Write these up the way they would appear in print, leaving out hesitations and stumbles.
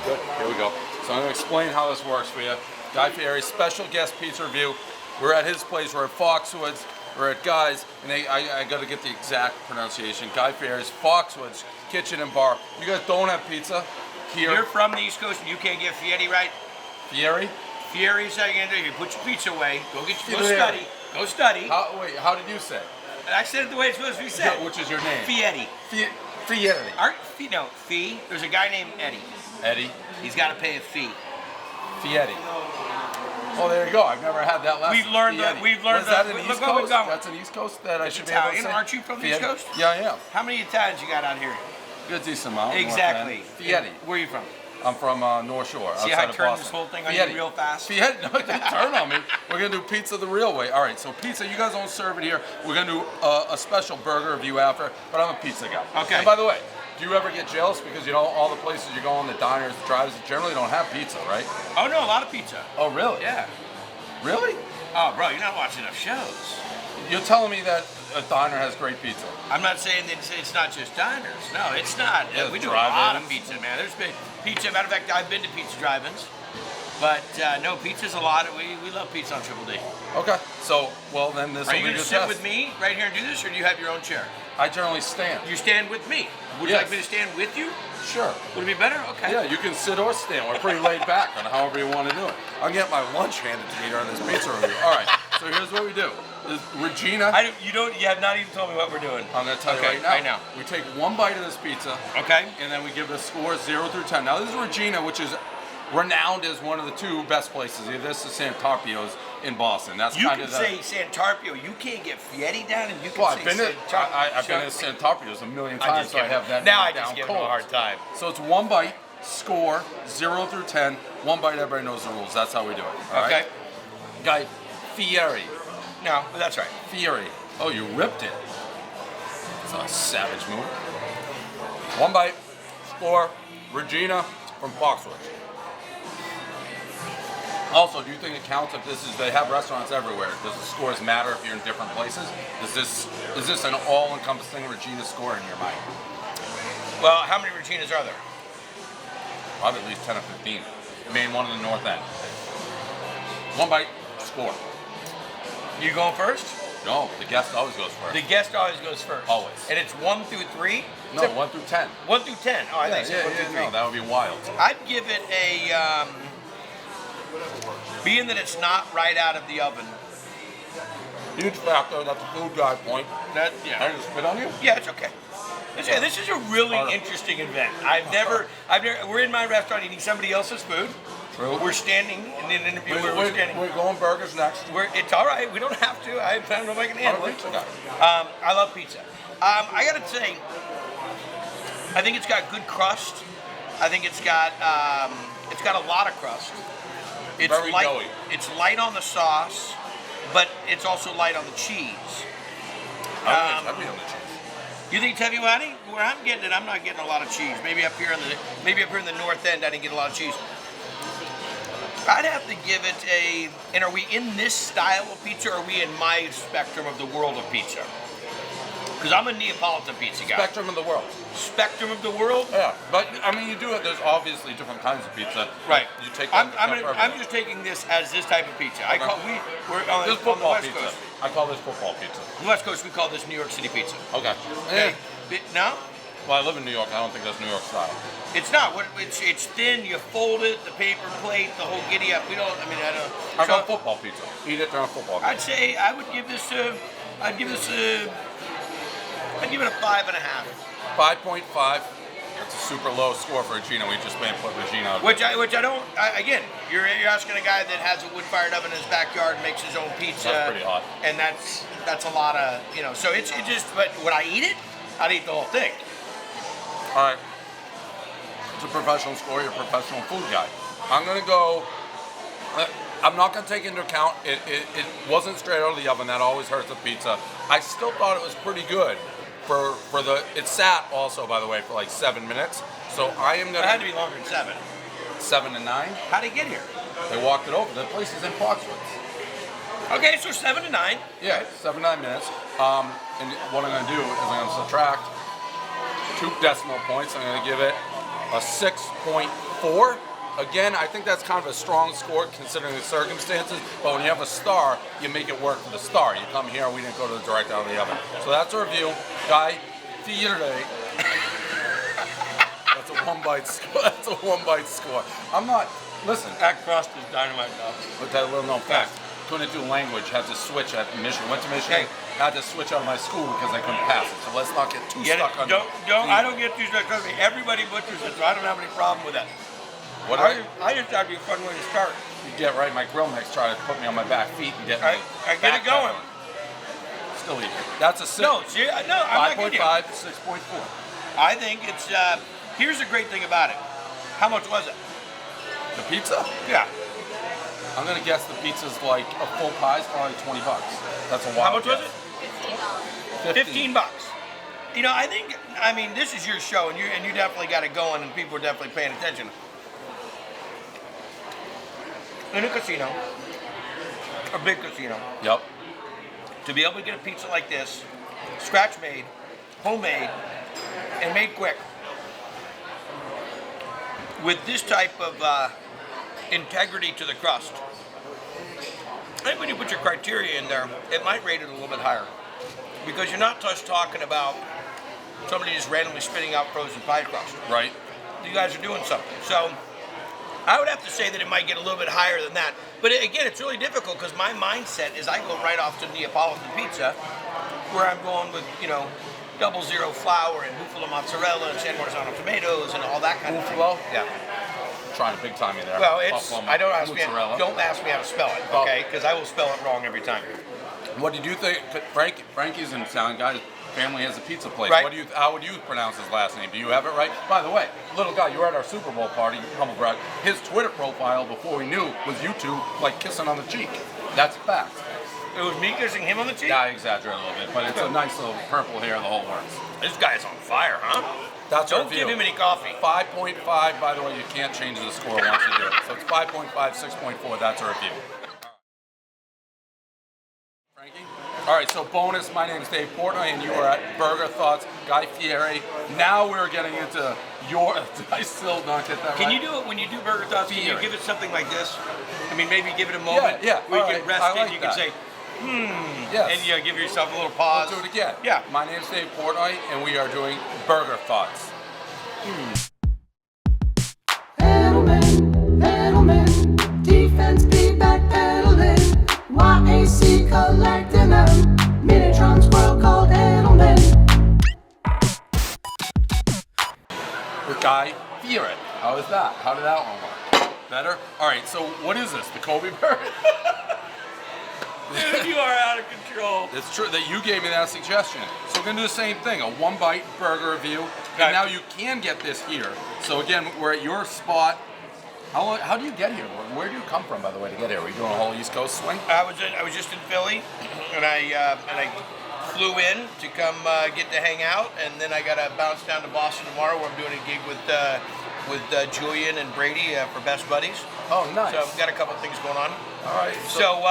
Good. Here we go. So I'm going to explain how this works for you. Guy Fieri, special guest pizza review. We're at his place. We're at Foxwoods. We're at Guy's, and I got to get the exact pronunciation. Guy Fieri's Foxwoods Kitchen and Bar. You guys don't have pizza here? You're from the East Coast and you can't get Fieri right? Fieri? Fieri's how you're going to do it. You put your pizza away. Go study. Go study. Wait, how did you say? I said it the way it's supposed to be said. Yeah, which is your name? Fieri. Fieri. No, Fee. There's a guy named Eddie. Eddie? He's got to pay a fee. Fieri. Oh, there you go. I've never had that lesson. We've learned that. Is that an East Coast? That's an East Coast that I should be able to say? Aren't you from the East Coast? Yeah, I am. How many Italians you got out here? Good, decent amount. Exactly. Fieri. Where are you from? I'm from North Shore. See how I turned this whole thing on you real fast? Fieri. No, it didn't turn on me. We're going to do pizza the real way. All right, so pizza, you guys don't serve it here. We're going to do a special burger review after, but I'm a pizza guy. Okay. And by the way, do you ever get jealous because, you know, all the places you go on, the diners, the drives, generally don't have pizza, right? Oh, no, a lot of pizza. Oh, really? Yeah. Really? Oh, bro, you're not watching enough shows. You're telling me that a diner has great pizza? I'm not saying that it's not just diners. No, it's not. Yeah, we do a lot of pizza, man. There's been pizza. Matter of fact, I've been to pizza drive-ins. But no, pizza's a lot. We love pizza on Triple D. Okay. So, well, then this will be your test. Are you going to sit with me right here and do this, or do you have your own chair? I generally stand. You stand with me. Would you like me to stand with you? Sure. Would it be better? Okay. Yeah, you can sit or stand. We're pretty laid back on however you want to do it. I'll get my lunch handed to me during this pizza review. All right. So here's what we do. Regina. You have not even told me what we're doing. I'm going to tell you right now. Right now. We take one bite of this pizza. Okay. And then we give it a score 0 through 10. Now this is Regina, which is renowned as one of the two best places. This is Santarpio's in Boston. That's you kind can of say Santarpio. You can't get Fieri down, and you can well, say I've been to Santarpio's a million times, so I have that now. I down just give cold. him a hard time. So it's one bite, score 0 through 10. One bite, everybody knows the rules. That's how we do it. All right? Guy Fieri. No, that's right. Fieri. Oh, you ripped it. It's a savage move. One bite, score Regina from Foxwoods. Also, do you think it counts if they have restaurants everywhere? Does the scores matter if you're in different places? Is this an all-encompassing Regina score in your mind? Well, how many Reginas are there? Probably at least 10 or 15. Main one in the north end. One bite, score. You going first? No, the guest always goes first. The guest always goes first. Always. And it's 1 through 3? No, 1 through 10. 1 through 10. Oh, I think so. 1 through 3. No, that would be wild. I'd give it a, being that it's not right out of the oven. Huge factor, that's a food guy point. I just spit on you? Yeah, it's okay. This is a really interesting event. We're in my restaurant eating somebody else's food. True. We're standing in an interview where we're standing. We're going burgers next. It's all right. We don't have to. I don't know if I can handle it. I love pizza. I got to say, I think it's got good crust. I think it's got a lot of crust. It's very light. doughy. It's light on the sauce, but it's also light on the cheese. I think it's heavy on the cheese. You think it's heavy, Waddy? Where I'm getting it, I'm not getting a lot of cheese. Maybe up here in the north end, I didn't get a lot of cheese. I'd have to give it a. And are we in this style of pizza, or are we in my spectrum of the world of pizza? Because I'm a Neapolitan pizza guy. Spectrum of the world. Spectrum of the world? Yeah, but I mean, you do it. There's obviously different kinds of pizza. Right. You take. I'm just taking this as this type of pizza. Okay. We're on this the West pizza. Coast. I call this football pizza. On the West Coast, we call this New York City pizza. Okay. Okay. No? Well, I live in New York. I don't think that's New York style. It's not. It's thin. You fold it, the paper plate, the whole giddy up. I don't. I got football pizza. Eat it during football game. I'd say I would give this a. I'd give it a 5.5. 5.5. That's a super low score for Regina. We just put Regina. Which I don't. Again, you're asking a guy that has a wood-fired oven in his backyard and makes his own pizza. That's pretty hot. And that's a lot of So it just. But would I eat it? I'd eat the whole thing. All right. It's a professional score. You're a professional food guy. I'm gonna go. I'm not gonna take into account it wasn't straight out of the oven. That always hurts the pizza. I still thought it was pretty good. For the it sat also, by the way, for like 7 minutes. So I am gonna. It had to be longer than 7. 7 to 9. How'd he get here? They walked it over. The place is in Foxwoods. Okay, so 7 to 9. Yeah, 7 to 9 minutes. And what I'm gonna do is I'm gonna subtract 2 decimal points. I'm gonna give it a a 6.4. Again, I think that's kind of a strong score considering the circumstances, but when you have a star, you make it work for the star. You come here, we didn't go to the direct out of the oven. So that's our review. Guy Fieri. That's a one-bite score. That's a one-bite score. I'm not, listen. That crust is dynamite, though. With that little known fact, couldn't do language, had to switch at Michigan. Went to Michigan, had to switch out of my school because I couldn't pass it. So let's not get too stuck on it. I don't get too stuck on it. Everybody butchers it, so I don't have any problem with that. I just thought it'd be a fun way to start. You get right, my grill mix try to put me on my back feet and get I get it going. Still eat it. That's a 6. No, I'm not kidding you. 5.5 to 6.4. I think it's, here's the great thing about it. How much was it? The pizza? Yeah. I'm going to guess the pizza's like a full pie is probably $20. That's a wild How much was it? $15. $15. You know, I mean, this is your show, and you definitely got it going, and people are definitely paying attention. In a casino, a big casino. Yep. To be able to get a pizza like this, scratch made, homemade, and made quick, with this type of integrity to the crust, I think when you put your criteria in there, it might rate it a little bit higher. Because you're not just talking about somebody just randomly spitting out frozen pie crust. Right. You guys are doing something. So I would have to say that it might get a little bit higher than that. But again, it's really difficult because my mindset is I go right off to Neapolitan pizza, where I'm going with, 00 flour and buffalo mozzarella and San Marzano tomatoes and all that kind of thing. Buffalo? Yeah. Trying to big time you there. Well, Buffalo don't ask me how to spell it, Oh. okay? Because I will spell it wrong every time. What did you think? Frankie's in town, guys. Family has a pizza place. Right. How would you pronounce his last name? Do you have it right? By the way, little guy, you were at our Super Bowl party, humble brag. His Twitter profile before we knew was you two like kissing on the cheek. That's a fact. It was me kissing him on the cheek? Yeah, I exaggerate a little bit, but it's a nice little purple hair, the whole works. This guy's on fire, huh? That's our Don't review. give him any coffee. 5.5, by the way, you can't change the score once you do it. So it's 5.5, 6.4, that's our review. Frankie? All right, so bonus, my name is Dave Portnoy, and you are at Burgerthots, Guy Fieri. Now we're getting into your, did I still not get that right? Can you do it when you do Burgerthots? Can you Fieri. give it something like this? I mean, maybe give it a moment Yeah, where you all can right, rest I it, like you can that. say, Yes. and give yourself a little pause. We'll do it again. Yeah. My name is Dave Portnoy, and we are doing Burgerthots. Edelman, defense be backpedaling, YAC collecting them, Minitrons world called Edelman. With Guy Fieri. How is that? How did that one work? Better? All right, so what is this? The Kobe burger? Dude, you are out of control. It's true that you gave me that suggestion. So we're gonna do the same thing, a one-bite burger review. Okay. And now you can get this here. So again, we're at your spot. How do you get here? Where do you come from, by the way, to get here? Were you doing a whole East Coast swing? I was just in Philly, and I flew in to come get to hang out, and then I got to bounce down to Boston tomorrow, where I'm doing a gig with Julian and Brady for Best Buddies. Oh, nice. So I've got a couple things going on. All right. So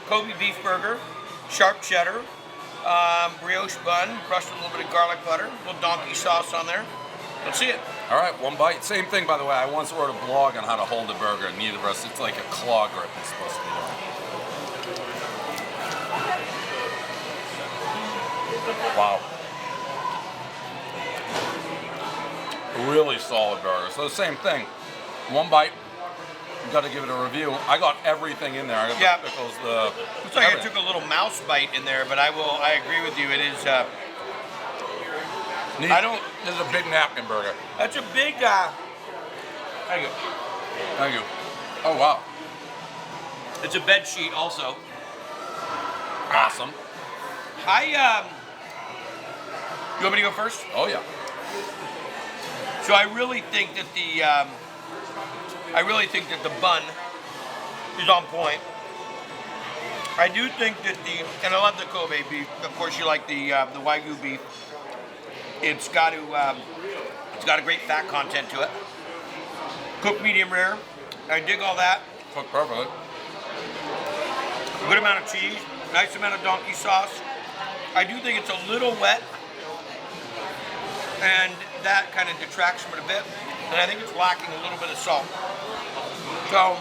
Kobe beef burger, sharp cheddar, brioche bun, brushed with a little bit of garlic butter, a little donkey sauce on there. Let's see it. All right, one bite. Same thing, by the way. I once wrote a blog on how to hold a burger, and neither of us, it's like a claw grip it's supposed to be doing. Wow. Really solid burger. So the same thing. One bite, you got to give it a review. I got everything in there. I got the pickles, Looks like I took a little mouse bite in there, but I agree with you. It is. This is a big napkin burger. That's a big. Thank you. Thank you. Oh, wow. It's a bed sheet also. Awesome. You want me to go first? Oh, yeah. So I really think that the bun is on point. I do think that and I love the Kobe beef. Of course, you like the Wagyu beef. It's got a great fat content to it. Cooked medium rare. I dig all that. Cooked perfectly. Good amount of cheese. Nice amount of donkey sauce. I do think it's a little wet, and that kind of detracts from it a bit. and I think it's lacking a little bit of salt. So,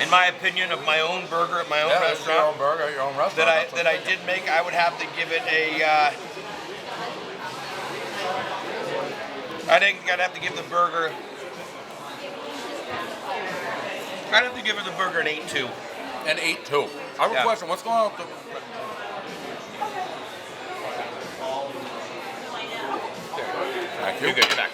in my opinion of my own burger at my own Yeah, it's your own restaurant burger, your own restaurant. that I did make, I would have to give it a. I think I'd have to give the burger. I'd have to give it the burger an 8.2. An 8.2. I have a question. What's going on with the... Thank you. You're good. You're back.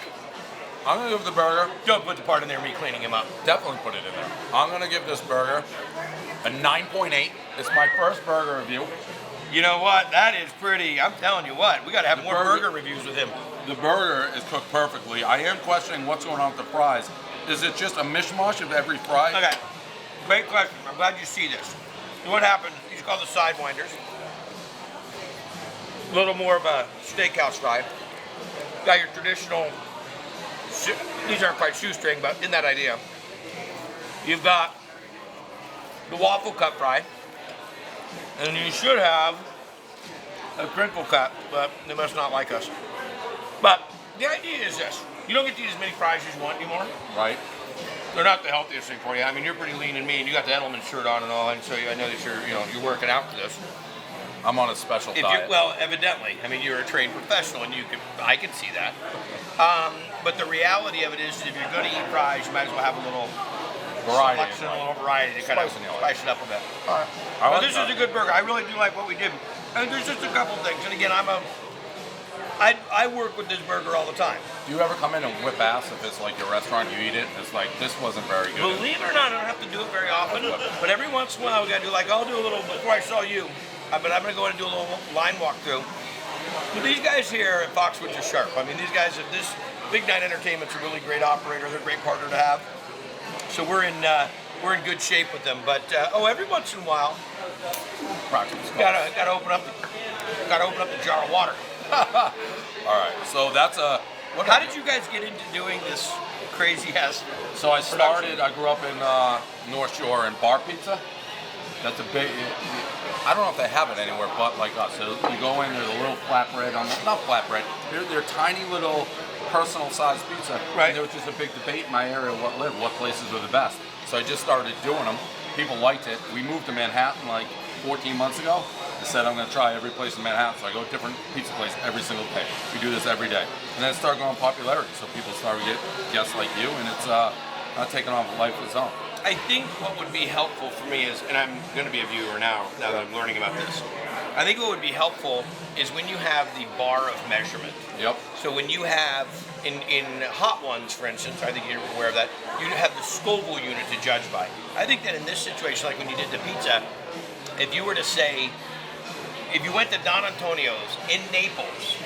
I'm going to give the burger... Don't put the part in there of me cleaning him up. Definitely put it in there. I'm going to give this burger a 9.8. It's my first burger review. You know what? That is pretty. I'm telling you what. We got to have more burger reviews with him. The burger is cooked perfectly. I am questioning what's going on with the fries. Is it just a mishmash of every fry? Okay. Great question. I'm glad you see this. What happened? These are called the sidewinders. A little more of a steakhouse fry. Got your traditional. These aren't quite shoestring, but in that idea. You've got the waffle cut fry. And you should have a crinkle cut, but they must not like us. But the idea is this. You don't get to eat as many fries as you want anymore. Right. They're not the healthiest thing for you. I mean, you're pretty lean and mean. You got the Edelman shirt on and all, and so I know that you're working out for this. I'm on a special diet. Well, evidently. I mean, you're a trained professional, and I can see that. But the reality of it is, if you're going to eat fries, you might as well have a little Variety. selection, a little variety to kind of spice it up a bit. All right. But this is a good burger. I really do like what we did. And there's just a couple things. And again, I work with this burger all the time. Do you ever come in and whip ass if it's like your restaurant, you eat it, it's like, this wasn't very good? Believe it or not, I don't have to do it very often. But every once in a while, we got to do, like, I'll do a little, before I saw you, but I'm going to go in and do a little line walkthrough. But these guys here at Foxwoods are sharp. I mean, these guys, this Big Night Entertainment's a really great operator. They're a great partner to have. So we're in good shape with them. But every once in a while, gotta open up the jar of water. All right, so that's a. How did you guys get into doing this crazy ass? So I grew up in North Shore in bar pizza. That's a big. I don't know if they have it anywhere but like us. So you go in, there's a little flatbread not flatbread. They're tiny little personal sized pizza. Right. And there was just a big debate in my area what places were the best. So I just started doing them. People liked it. We moved to Manhattan like 14 months ago. I said I'm going to try every place in Manhattan. So I go to different pizza places every single day. We do this every day. And then it started going popularity. So people started to get guests like you, and it's taking on a life of its own. I think what would be helpful for me is, and I'm going to be a viewer now that I'm learning about this, I think what would be helpful is when you have the bar of measurement. Yep. So when you have, in hot ones, for instance, I think you're aware of that, you have the Scoville unit to judge by. I think that in this situation, like when you did the pizza, if you were to say, if you went to Don Antonio's in Naples,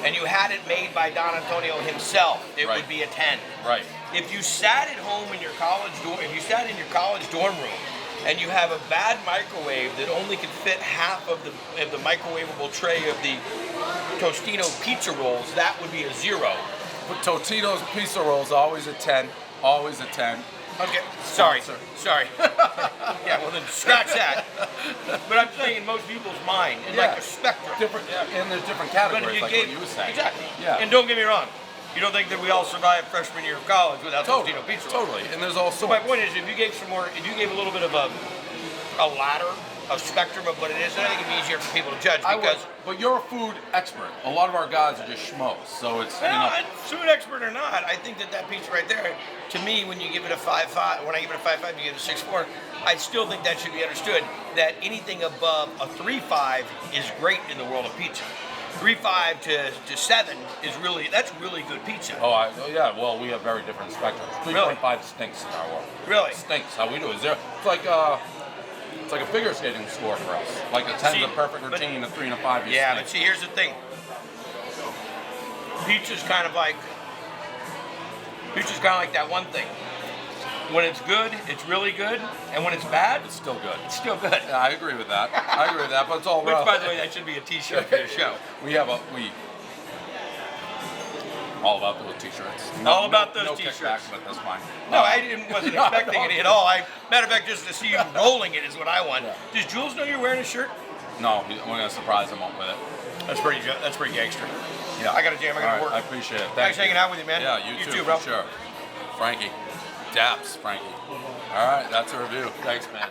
and you had it made by Don Antonio himself, it would be a 10. Right. If you sat at home in your college dorm, if you sat in your college dorm room, and you have a bad microwave that only can fit half of the microwavable tray of the Tostino pizza rolls, that would be a 0. But Totino's pizza rolls always a 10. Always a 10. Okay, sorry. Yeah, well then scratch that. But I'm saying in most people's mind, in like a spectrum. And there's different categories, like what you were saying. Exactly. Yeah. And don't get me wrong, you don't think that we all survived freshman year of college without Tostino pizza rolls. Totally. And there's also. So my point is, if you gave a little bit of a ladder, a spectrum of what it is, then I think it'd be easier for people to judge. But you're a food expert. A lot of our guys are just schmoes, so it's. Food expert or not, I think that pizza right there, to me, when you give it a 5.5, when I give it a 5.5, you give it a 6.4. I still think that should be understood. That anything above a 3.5 is great in the world of pizza. 3.5 to 7 is really good pizza. Yeah. Well, we have very different spectrums. 3.5 stinks in our world. Really? It stinks. How we do it. It's like a figure skating score for us. Like a 10 is a perfect routine, a 3 and a 5 is but see, here's the thing. Pizza's kind of like that one thing. When it's good, it's really good, and when it's bad, it's still good. It's still good. Yeah, I agree with that. But it's all rough. Which, by the way, that should be a T-shirt for the show. All about those T-shirts. All about those no T-shirts. Kickback, but that's fine. No, wasn't expecting any at all. Matter of fact, just to see you rolling it is what I want. Yeah. Does Jules know you're wearing a shirt? No, I'm going to surprise him up with it. That's pretty gangster. Yeah. I got to jam. I got All to right, work. I appreciate it. Thanks Thank hanging you. out with you, man. Yeah, you too, bro. for sure. Frankie. Daps, Frankie. All right, that's a review. Thanks, man.